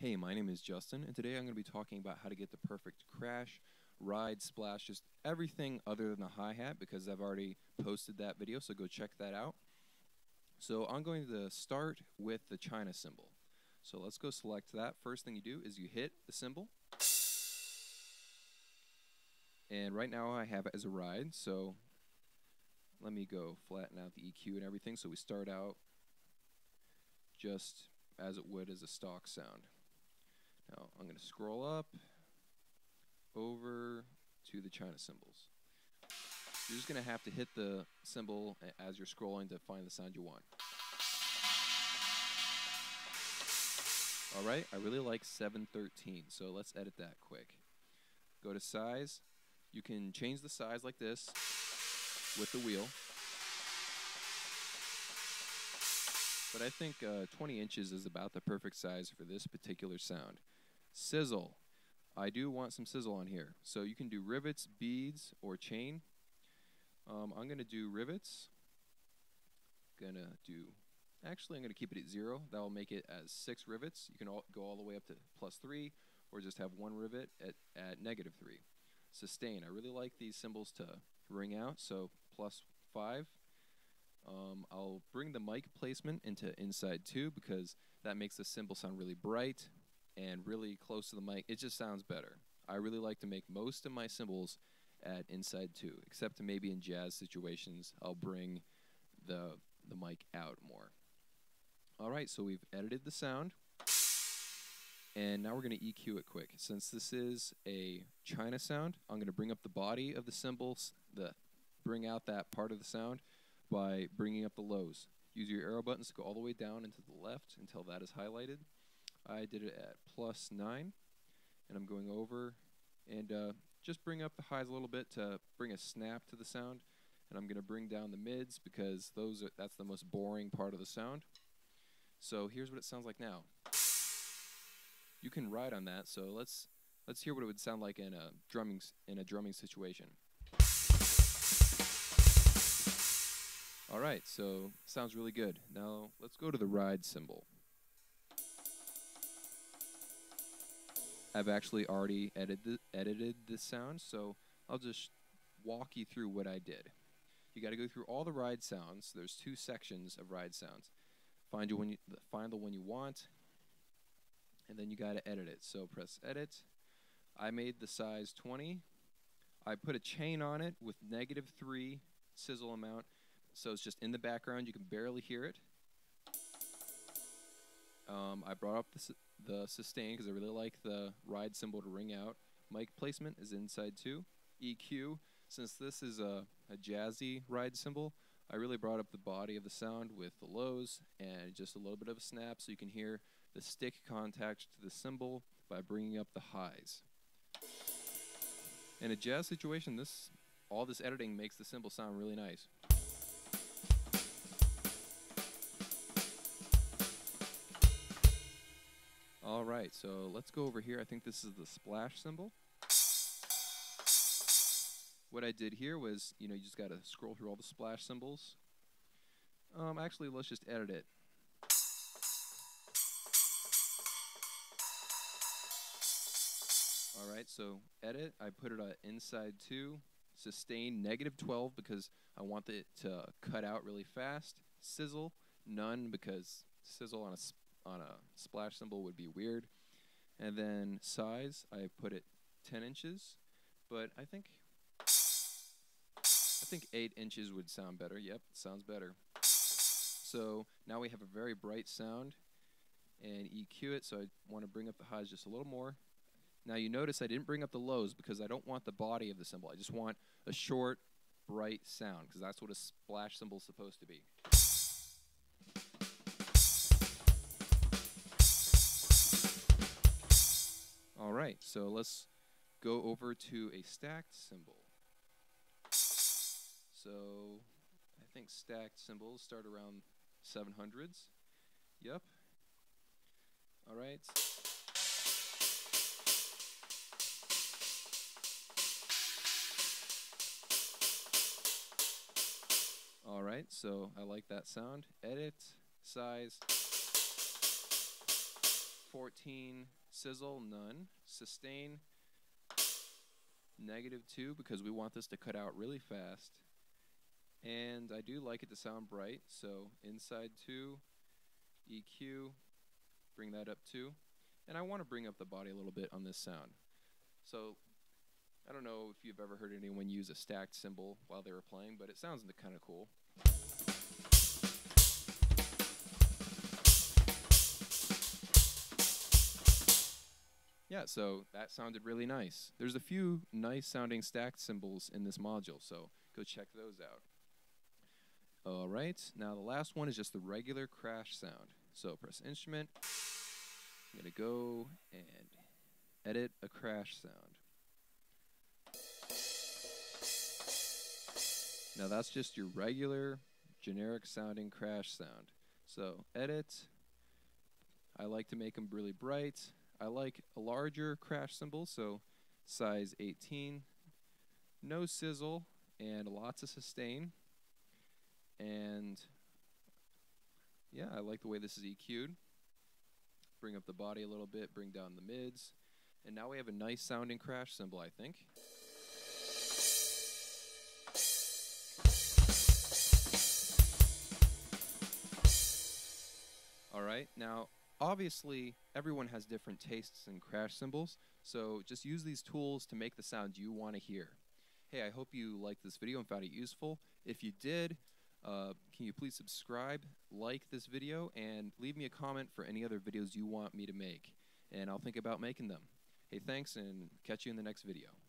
Hey, my name is Justin, and today I'm going to be talking about how to get the perfect crash, ride, splash, just everything other than the hi-hat, because I've already posted that video, so go check that out. So I'm going to start with the China cymbal. So let's go select that. First thing you do is you hit the cymbal. And right now I have it as a ride, so let me go flatten out the EQ and everything, so we start out just as it would as a stock sound. Now I'm going to scroll up over to the China cymbals. You're just going to have to hit the cymbal as you're scrolling to find the sound you want. Alright, I really like 713, so let's edit that quick. Go to size. You can change the size like this with the wheel. But I think 20 inches is about the perfect size for this particular sound. Sizzle. I do want some sizzle on here. So you can do rivets, beads, or chain. I'm going to do rivets. I'm going to keep it at 0. That will make it as 6 rivets. You can go all the way up to +3, or just have 1 rivet at -3. Sustain. I really like these cymbals to ring out, so +5. I'll bring the mic placement into inside 2 because that makes the cymbal sound really bright and really close to the mic. It just sounds better. I really like to make most of my cymbals at inside 2, except maybe in jazz situations I'll bring the mic out more. Alright, so we've edited the sound, and now we're going to EQ it quick. Since this is a China sound, I'm going to bring up the body of the cymbals, bring out that part of the sound by bringing up the lows. Use your arrow buttons to go all the way down and to the left until that is highlighted. I did it at +9, and I'm going over and just bring up the highs a little bit to bring a snap to the sound, and I'm going to bring down the mids because that's the most boring part of the sound. So here's what it sounds like now. You can ride on that, so let's hear what it would sound like in a drumming situation. Alright, so sounds really good. Now let's go to the ride cymbal. I've actually already edited this sound, so I'll just walk you through what I did. You got to go through all the ride sounds. There's 2 sections of ride sounds. Find the one you want, and then you got to edit it. So press edit. I made the size 20. I put a chain on it with -3 sizzle amount, so it's just in the background. You can barely hear it. I brought up the sustain because I really like the ride cymbal to ring out. Mic placement is inside 2. EQ, since this is a jazzy ride cymbal, I really brought up the body of the sound with the lows and just a little bit of a snap so you can hear the stick contact to the cymbal by bringing up the highs. In a jazz situation, all this editing makes the cymbal sound really nice. Alright, so let's go over here. I think this is the splash cymbal. What I did here was, you just got to scroll through all the splash cymbals. Actually, let's just edit it. Alright, so edit, I put it at inside 2. Sustain, -12 because I want it to cut out really fast. Sizzle, none because sizzle on a splash cymbal would be weird. And then size, I put it 10 inches, but I think 8 inches would sound better. Yep, sounds better. So now we have a very bright sound, and EQ it, so I want to bring up the highs just a little more. Now you notice I didn't bring up the lows because I don't want the body of the cymbal. I just want a short, bright sound because that's what a splash cymbal is supposed to be. Alright, so let's go over to a stacked cymbal. So I think stacked cymbals start around 700s. Yep. Alright. Alright, so I like that sound. Edit, size, 14 sizzle, none. Sustain, -2 because we want this to cut out really fast. And I do like it to sound bright, so inside 2, EQ, bring that up 2. And I want to bring up the body a little bit on this sound. So I don't know if you've ever heard anyone use a stacked cymbal while they were playing, but it sounds kind of cool. Yeah, so that sounded really nice. There's a few nice sounding stacked cymbals in this module, so go check those out. All right, now the last one is just the regular crash sound. So press instrument. I'm going to go and edit a crash sound. Now that's just your regular, generic sounding crash sound. So edit. I like to make them really bright. I like a larger crash cymbal, so size 18. No sizzle and lots of sustain. And yeah, I like the way this is EQ'd. Bring up the body a little bit, bring down the mids. And now we have a nice sounding crash cymbal, I think. All right, now obviously everyone has different tastes in crash cymbals, so just use these tools to make the sound you want to hear. Hey, I hope you liked this video and found it useful. If you did, can you please subscribe, like this video, and leave me a comment for any other videos you want me to make, and I'll think about making them. Hey, thanks, and catch you in the next video.